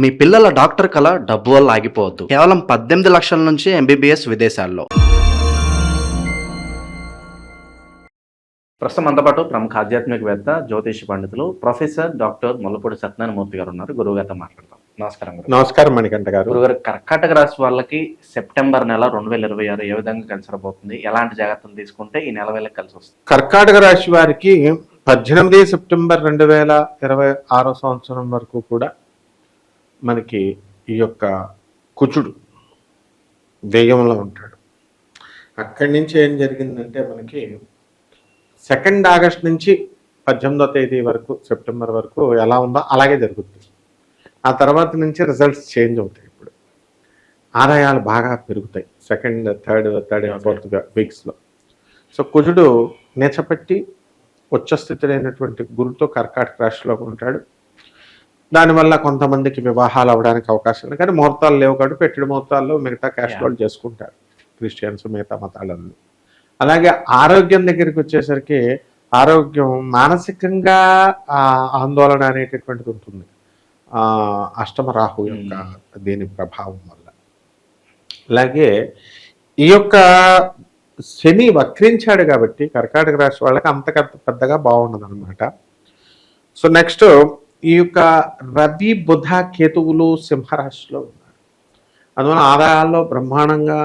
మీ పిల్లల డాక్టర్ కల డబ్బు వల్ల ఆగిపోవద్దు. కేవలం 18 లక్షల నుంచి ఎంబీబీఎస్ విదేశాల్లో. ప్రస్తుతం మనతో పాటు ప్రముఖ ఆధ్యాత్మికవేత్త, జ్యోతిష పండితులు ప్రొఫెసర్ డాక్టర్ ముల్లపూడి సత్యనారాయణమూర్తి గారు ఉన్నారు. గురువు గారితో మాట్లాడతాం. నమస్కారం గురు. నమస్కారం మణికంఠ గారు. గురుగారు, కర్కాటక రాశి వాళ్ళకి సెప్టెంబర్ నెల 2026 ఏ విధంగా కలిసి రాబోతుంది? ఎలాంటి జాగ్రత్తలు తీసుకుంటే ఈ నెల వేళకి కలిసి వస్తుంది? కర్కాటక రాశి వారికి 18 సెప్టెంబర్ 2026 సంవత్సరం వరకు కూడా మనకి ఈ యొక్క కుజుడు వ్యయంలో ఉంటాడు. అక్కడి నుంచి ఏం జరిగిందంటే మనకి 2 ఆగస్ట్ నుంచి 18వ తేదీ వరకు, సెప్టెంబర్ వరకు ఎలా ఉందో అలాగే జరుగుతుంది. ఆ తర్వాత నుంచి రిజల్ట్స్ చేంజ్ అవుతాయి. ఇప్పుడు ఆదాయాలు బాగా పెరుగుతాయి 2nd, 3rd and 4th వీక్స్లో. So కుజుడు నేచపెట్టి ఉచ్చస్థితుడైనటువంటి గురుతో కర్కాటక రాశిలో ఉంటాడు. దానివల్ల కొంతమందికి వివాహాలు అవ్వడానికి అవకాశం ఉంది, కానీ ముహూర్తాలు లేవు కాబట్టి పెట్టిన ముహూర్తాల్లో మిగతా క్యాస్ట్ వాళ్ళు చేసుకుంటారు, క్రిస్టియన్స్ మిగతా మతాలన్నీ. అలాగే ఆరోగ్యం దగ్గరికి వచ్చేసరికి ఆరోగ్యం మానసికంగా ఆందోళన అనేటటువంటిది ఉంటుంది అష్టమ రాహు యొక్క దీని ప్రభావం వల్ల. అలాగే ఈ యొక్క శని వక్రించాడు కాబట్టి కర్కాటక రాశి వాళ్ళకి అంత పెద్దగా బాగుండదు అనమాట. సో నెక్స్ట్ ఈ యొక్క రవి, బుధ, కేతువులు సింహరాశిలో ఉన్నారు. అందువల్ల ఆదాయాల్లో బ్రహ్మాండంగా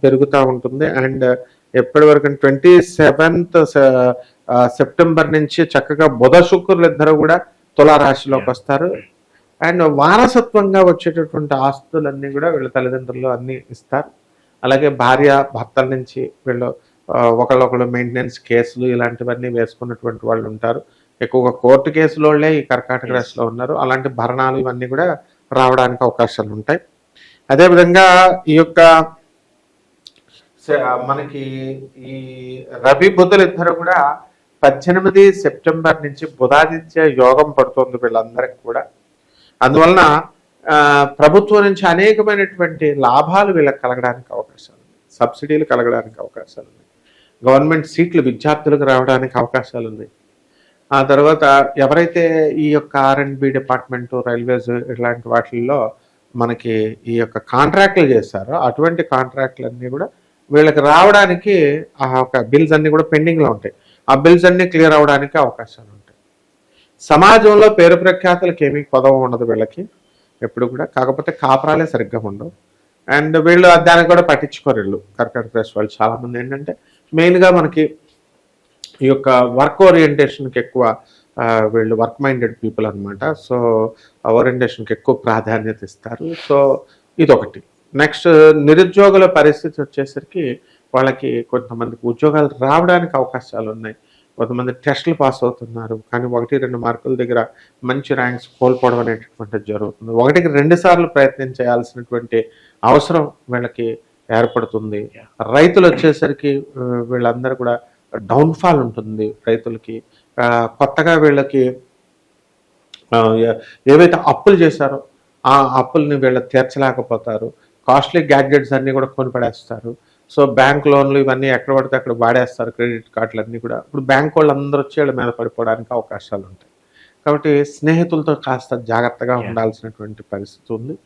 పెరుగుతూ ఉంటుంది. అండ్ ఎప్పటి వరకు 27th సెప్టెంబర్ నుంచి చక్కగా బుధ, శుక్రులు ఇద్దరు కూడా తులారాశిలోకి వస్తారు. అండ్ వారసత్వంగా వచ్చేటటువంటి ఆస్తులన్నీ కూడా వీళ్ళ తల్లిదండ్రులు అన్నీ ఇస్తారు. అలాగే భార్య భర్తల నుంచి వీళ్ళు ఒకళ్ళొకళ్ళు మెయింటెనెన్స్ కేసులు ఇలాంటివన్నీ వేసుకున్నటువంటి వాళ్ళు ఉంటారు. ఎక్కువగా కోర్టు కేసుల వాళ్ళే ఈ కర్కాటక రాశిలో ఉన్నారు. అలాంటి భరణాలు ఇవన్నీ కూడా రావడానికి అవకాశాలు ఉంటాయి. అదేవిధంగా ఈ యొక్క మనకి ఈ రవి, బుధులు ఇద్దరు కూడా 18 సెప్టెంబర్ నుంచి బుధాదిత్య యోగం పడుతుంది వీళ్ళందరికీ కూడా. అందువలన ప్రభుత్వం నుంచి అనేకమైనటువంటి లాభాలు వీళ్ళకి కలగడానికి అవకాశాలు ఉన్నాయి, సబ్సిడీలు కలగడానికి అవకాశాలు ఉన్నాయి, గవర్నమెంట్ సీట్లు విద్యార్థులకు రావడానికి అవకాశాలు ఉన్నాయి. ఆ తర్వాత ఎవరైతే ఈ యొక్క R&B డిపార్ట్మెంటు, రైల్వేస్ ఇలాంటి వాటిల్లో మనకి ఈ యొక్క కాంట్రాక్టులు చేస్తారో అటువంటి కాంట్రాక్టులన్నీ కూడా వీళ్ళకి రావడానికి ఆ యొక్క బిల్స్ అన్నీ కూడా పెండింగ్లో ఉంటాయి. ఆ బిల్స్ అన్నీ క్లియర్ అవడానికి అవకాశాలు ఉంటాయి. సమాజంలో పేరు ప్రఖ్యాతులకు ఏమీ కొదవ ఉండదు వీళ్ళకి ఎప్పుడు కూడా. కాకపోతే కాపురాలే సరిగ్గా ఉండవు. అండ్ వీళ్ళు దానికి కూడా పట్టించుకోరు వీళ్ళు కర్కాటక రాశి వాళ్ళు. చాలామంది ఏంటంటే మెయిన్గా మనకి ఈ యొక్క వర్క్ ఓరియంటేషన్కి ఎక్కువ వీళ్ళు వర్క్ మైండెడ్ పీపుల్ అనమాట. సో ఓరియంటేషన్కి ఎక్కువ ప్రాధాన్యత ఇస్తారు. సో ఇదొకటి. నెక్స్ట్ నిరుద్యోగుల పరిస్థితి వచ్చేసరికి వాళ్ళకి కొంతమందికి ఉద్యోగాలు రావడానికి అవకాశాలు ఉన్నాయి. కొంతమంది టెస్టులు పాస్ అవుతున్నారు, కానీ 1-2 మార్కుల దగ్గర మంచి ర్యాంక్స్ కోల్పోవడం అనేటటువంటిది జరుగుతుంది. 1కి 2 సార్లు ప్రయత్నం చేయాల్సినటువంటి అవసరం వీళ్ళకి ఏర్పడుతుంది. రైతులు వచ్చేసరికి వీళ్ళందరూ కూడా డౌన్ఫాల్ ఉంటుంది రైతులకి. కొత్తగా వీళ్ళకి ఏవైతే అప్పులు చేశారో ఆ అప్పుల్ని వీళ్ళు తీర్చలేకపోతారు. కాస్ట్లీ గ్యాడ్జెట్స్ అన్నీ కూడా కొనిపడేస్తారు. సో బ్యాంక్ లోన్లు ఇవన్నీ ఎక్కడ పడితే అక్కడ వాడేస్తారు, క్రెడిట్ కార్డులు అన్నీ కూడా. ఇప్పుడు బ్యాంక్ వాళ్ళు అందరూ వచ్చి వీళ్ళ మీద పడిపోవడానికి అవకాశాలు ఉంటాయి. కాబట్టి స్నేహితులతో కాస్త జాగ్రత్తగా ఉండాల్సినటువంటి పరిస్థితి ఉంది.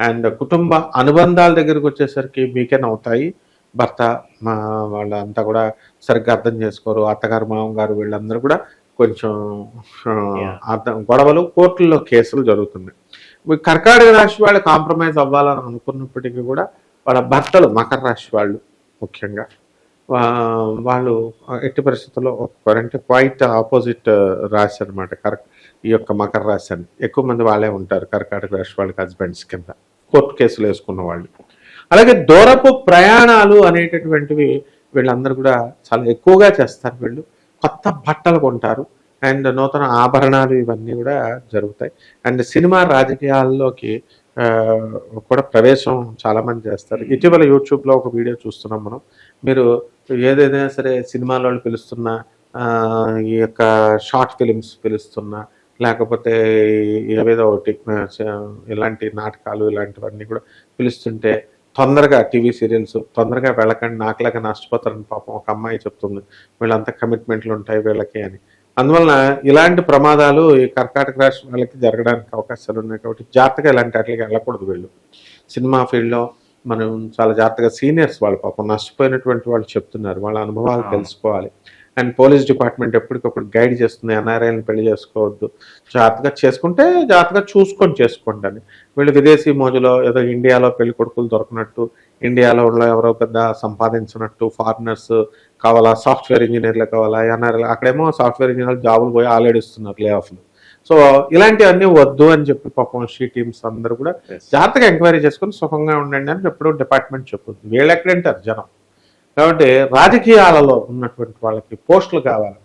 అండ్ కుటుంబ అనుబంధాల దగ్గరికి వచ్చేసరికి వీకెన్ అవుతాయి. భర్త వాళ్ళంతా కూడా సరిగ్గా అర్థం చేసుకోరు. అత్తగారు, మామగారు వీళ్ళందరూ కూడా కొంచెం గొడవలు, కోర్టుల్లో కేసులు జరుగుతున్నాయి. కర్కాటక రాశి వాళ్ళు కాంప్రమైజ్ అవ్వాలని అనుకున్నప్పటికీ కూడా వాళ్ళ భర్తలు, మకర రాశి వాళ్ళు ముఖ్యంగా వాళ్ళు ఎట్టి పరిస్థితుల్లో ఒప్పుకోరంటే క్వైట్ ఆపోజిట్ రాశి అనమాట. ఈ యొక్క మకర రాశి అని ఎక్కువ మంది వాళ్ళే ఉంటారు కర్కాటక రాశి వాళ్ళకి హస్బెండ్స్ కింద కోర్టు కేసులు వేసుకున్న వాళ్ళు. అలాగే దూరపు ప్రయాణాలు అనేటటువంటివి వీళ్ళందరూ కూడా చాలా ఎక్కువగా చేస్తారు. వీళ్ళు కొత్త బట్టలు కొంటారు అండ్ నూతన ఆభరణాలు ఇవన్నీ కూడా జరుగుతాయి. అండ్ సినిమా, రాజకీయాల్లోకి కూడా ప్రవేశం చాలామంది చేస్తారు. ఇటీవల యూట్యూబ్లో ఒక వీడియో చూస్తున్నాం మనం. మీరు ఏదైనా సరే సినిమాలో పిలుస్తున్నా, ఈ యొక్క షార్ట్ ఫిలిమ్స్ పిలుస్తున్నా, లేకపోతే ఏవేదో ఒకటి ఇలాంటి నాటకాలు ఇలాంటివన్నీ కూడా పిలుస్తుంటే తొందరగా టీవీ సీరియల్స్ తొందరగా వెళ్ళకండి, నాకులాగా నష్టపోతారని పాపం ఒక అమ్మాయి చెప్తుంది. వీళ్ళంతా కమిట్మెంట్లు ఉంటాయి వీళ్ళకి అని. అందువలన ఇలాంటి ప్రమాదాలు ఈ కర్కాటక రాశి వాళ్ళకి జరగడానికి అవకాశాలు ఉన్నాయి కాబట్టి జాగ్రత్తగా ఇలాంటి వాటికి వెళ్ళకూడదు. వీళ్ళు సినిమా ఫీల్డ్లో మనం చాలా జాగ్రత్తగా సీనియర్స్ వాళ్ళు పాపం నష్టపోయినటువంటి వాళ్ళు చెప్తున్నారు, వాళ్ళ అనుభవాలు తెలుసుకోవాలి. అండ్ పోలీస్ డిపార్ట్మెంట్ ఎప్పటికప్పుడు గైడ్ చేస్తుంది, ఎన్ఆర్ఐలను పెళ్లి చేసుకోవద్దు, జాగ్రత్తగా చేసుకుంటే జాగ్రత్తగా చూసుకొని చేసుకోండి అని. వీళ్ళు విదేశీ మోజులో ఏదో ఇండియాలో పెళ్లి కొడుకులు దొరకనట్టు, ఇండియాలో ఎవరో పెద్ద సంపాదించినట్టు, ఫారినర్స్ కావాలా, సాఫ్ట్వేర్ ఇంజనీర్లు కావాలా, ఎన్ఆర్ఐ అక్కడేమో సాఫ్ట్వేర్ ఇంజనీర్లు జాబులు పోయి ఆల్రెడిస్తున్నారు లే ఆఫ్లు. సో ఇలాంటివన్నీ వద్దు అని చెప్పి పాపం షీ టీమ్స్ అందరూ కూడా జాగ్రత్తగా ఎంక్వైరీ చేసుకొని సుఖంగా ఉండండి అని ఎప్పుడు డిపార్ట్మెంట్ చెప్పుద్ది. వీళ్ళు ఎక్కడంటారు జనం. కాబట్టి రాజకీయాలలో ఉన్నటువంటి వాళ్ళకి పోస్టులు కావాలి.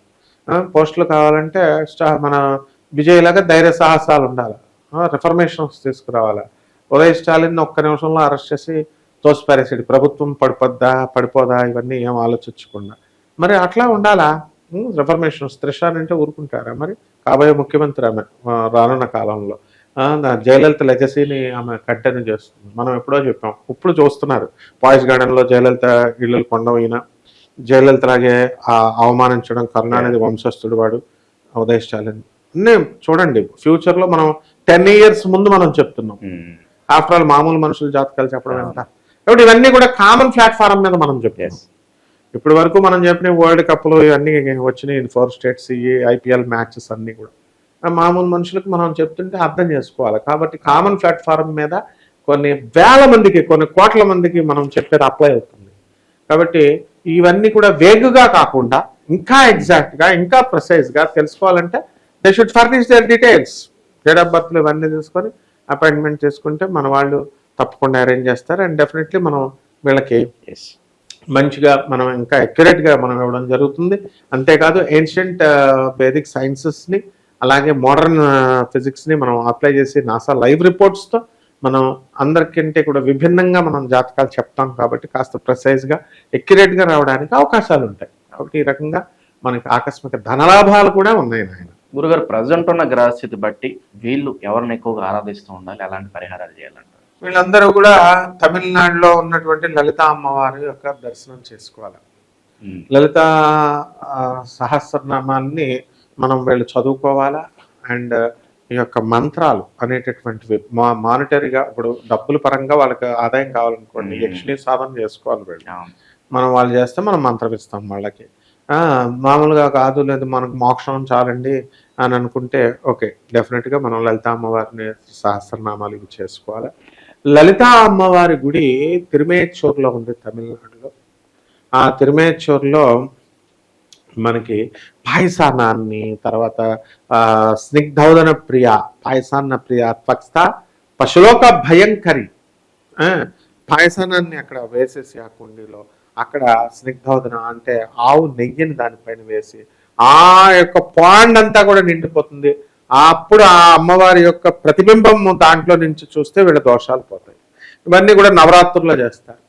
పోస్టులు కావాలంటే మన విజయ్లాగా ధైర్య సాహసాలు ఉండాలి, రిఫర్మేషన్స్ తీసుకురావాలి. ఉదయ్ స్టాలిన్ ఒక్క నిమిషంలో అరెస్ట్ చేసి తోసిపారేసాడు, ప్రభుత్వం పడిపోదా ఇవన్నీ ఏం ఆలోచించకుండా. మరి అట్లా ఉండాలా రిఫర్మేషన్స్? త్రిషాన్ అంటే ఊరుకుంటారా? మరి కాబోయే ముఖ్యమంత్రి ఆమె రానున్న కాలంలో. జయలలిత లెగసీని ఆమె కంటిన్యూ చేస్తుంది. మనం ఎప్పుడో చెప్పాం, ఇప్పుడు చూస్తున్నారు పాయిస్ గార్డెన్లో జయలలిత ఇళ్ళు కొండమైనా జయలలిత లాగే అవమానించడం. కరుణానిధి వంశస్థుడు వాడు ఉదయ్ స్టాలిన్ అన్నీ చూడండి. ఫ్యూచర్లో మనం 10 years ముందు మనం చెప్తున్నాం. ఆఫ్టర్ ఆల్ మామూలు మనుషుల జాతకాలు చెప్పడం ఎంత. కాబట్టి ఇవన్నీ కూడా కామన్ ప్లాట్ఫారం మీద మనం చెప్పాం. ఇప్పటి వరకు మనం చెప్పిన వరల్డ్ కప్లు ఇవన్నీ వచ్చినాయి, 4 states, ఐపీఎల్ మ్యాచెస్ అన్నీ కూడా మామూలు మనుషులకు మనం చెప్తుంటే అర్థం చేసుకోవాలి. కాబట్టి కామన్ ప్లాట్ఫారం మీద కొన్ని వేల మందికి, కొన్ని కోట్ల మందికి మనం చెప్పేది అప్లై అవుతుంది. కాబట్టి ఇవన్నీ కూడా వేగుగా కాకుండా ఇంకా ఎగ్జాక్ట్గా, ఇంకా ప్రిసైజ్గా తెలుసుకోవాలంటే they should furnish their details. Date of బర్త్లు ఇవన్నీ తీసుకొని అపాయింట్మెంట్ చేసుకుంటే మన వాళ్ళు తప్పకుండా అరేంజ్ చేస్తారు. అండ్ డెఫినెట్లీ మనం వీళ్ళకి మంచిగా మనం ఇంకా అక్యురేట్గా మనం ఇవ్వడం జరుగుతుంది. అంతేకాదు ఏన్షియంట్ వేదిక్ సైన్సెస్ని అలాగే మోడర్న్ ఫిజిక్స్ని మనం అప్లై చేసి నాసా లైవ్ రిపోర్ట్స్తో మనం అందరికంటే కూడా విభిన్నంగా మనం జాతకాలు చెప్తాం. కాబట్టి కాస్త ప్రిసైజ్గా అక్యురేట్గా రావడానికి అవకాశాలు ఉంటాయి. కాబట్టి ఈ రకంగా మనకి ఆకస్మిక ధనలాభాలు కూడా ఉన్నాయి. నాయన గురుగారు, ప్రజెంట్ ఉన్న గ్రహస్థితి బట్టి వీళ్ళు ఎవరిని ఎక్కువగా ఆరాధిస్తూ ఉండాలి, ఎలాంటి పరిహారాలు చేయాలంటారు? వీళ్ళందరూ కూడా తమిళనాడులో ఉన్నటువంటి లలిత అమ్మవారి యొక్క దర్శనం చేసుకోవాలి. లలిత సహస్రనామాన్ని మనం వీళ్ళు చదువుకోవాలా. అండ్ ఈ యొక్క మంత్రాలు అనేటటువంటివి మానిటరీగా, ఇప్పుడు డబ్బుల పరంగా వాళ్ళకి ఆదాయం కావాలనుకోండి, యక్షిణి సాధన చేసుకోవాలి వీళ్ళు. మనం వాళ్ళు చేస్తే మనం మంత్రం ఇస్తాం వాళ్ళకి. మామూలుగా కాదు, లేదు మనకు మోక్షం చాలండి అని అనుకుంటే ఓకే, డెఫినెట్గా మనం లలిత అమ్మవారిని సహస్రనామాలు ఇవి చేసుకోవాలి. లలితా అమ్మవారి గుడి తిరుమేచ్చూరులో ఉంది, తమిళనాడులో. ఆ తిరుమేచ్చూరులో మనకి పాయసాన్నాన్ని, తర్వాత స్నిగ్ధౌదన ప్రియ, పాయసాన్న ప్రియ త్వక్స్థ పశులోక భయంకరి పాయసానాన్ని అక్కడ వేసేసి ఆ కుండీలో అక్కడ స్నిగ్ధౌదన అంటే ఆవు నెయ్యిని దానిపైన వేసి ఆ యొక్క పాండ్ అంతా కూడా నిండిపోతుంది. అప్పుడు ఆ అమ్మవారి యొక్క ప్రతిబింబం దాంట్లో నుంచి చూస్తే వీళ్ళ దోషాలు పోతాయి. ఇవన్నీ కూడా నవరాత్రుల్లో చేస్తారు.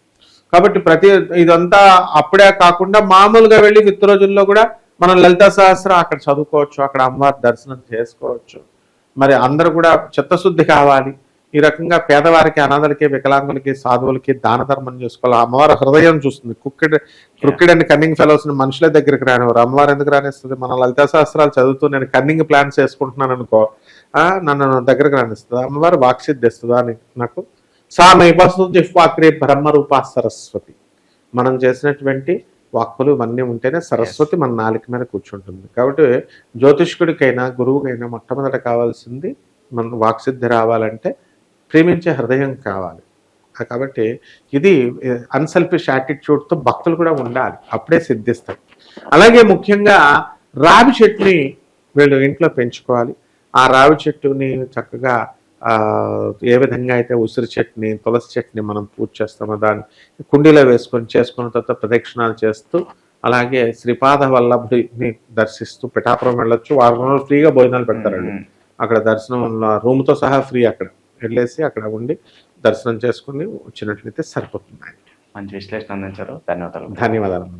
కాబట్టి ఇదంతా అప్పుడే కాకుండా మామూలుగా వెళ్ళి విత్ రోజుల్లో కూడా మనం లలితా సహస్రం అక్కడ చదువుకోవచ్చు, అక్కడ అమ్మవారి దర్శనం చేసుకోవచ్చు. మరి అందరూ కూడా చిత్తశుద్ధి కావాలి. ఈ రకంగా పేదవారికి, అనాథలకి, వికలాంగులకి, సాధువులకి దాన ధర్మం చేసుకోవాలి. అమ్మవారి హృదయం చూస్తుంది. క్రుక్కిడ్ అండ్ కన్నింగ్ ఫెలోస్ని మనుషుల దగ్గరికి రానివారు, అమ్మవారు ఎందుకు రానిస్తుంది? మన లలితా సహస్రాలు చదువుతూ నేను కన్నింగ్ ప్లాన్స్ వేసుకుంటున్నాను అనుకో, నన్ను దగ్గరకు రానిస్తుంది. అమ్మవారు వాక్సిద్ధి ఇస్తుందా అని నాకు జిహ్వాగ్రే బ్రహ్మరూపా సరస్వతి. మనం చేసినటువంటి వాక్కులు ఇవన్నీ ఉంటేనే సరస్వతి మన నాలుక మీద కూర్చుంటుంది. కాబట్టి జ్యోతిష్కుడికైనా గురువుకైనా మొట్టమొదట కావాల్సింది మన వాక్సిద్ధి రావాలంటే ప్రేమించే హృదయం కావాలి. కాబట్టి ఇది అన్సెల్ఫిష్ యాటిట్యూడ్తో భక్తులు కూడా ఉండాలి, అప్పుడే సిద్ధిస్తాయి. అలాగే ముఖ్యంగా రావి చెట్టుని వీళ్ళు ఇంట్లో పెంచుకోవాలి. ఆ రావి చెట్టుని చక్కగా ఏ విధంగా అయితే ఉసిరి చెట్టుని, తులసి చెట్టుని మనం పూజ చేస్తామో దాన్ని కుండీలో చేసుకున్న తర్వాత ప్రదక్షిణాలు చేస్తూ, అలాగే శ్రీపాద వల్లభుడిని దర్శిస్తూ పిఠాపురం వెళ్ళొచ్చు. వారం రోజులు ఫ్రీగా భోజనాలు పెడతారండి అక్కడ. దర్శనం రూమ్తో సహా ఫ్రీ. అక్కడ వెళ్ళేసి అక్కడ ఉండి దర్శనం చేసుకుని వచ్చినట్లయితే సరిపోతుంది. మంచి విశ్లేషణ అందించారు. ధన్యవాదాలు.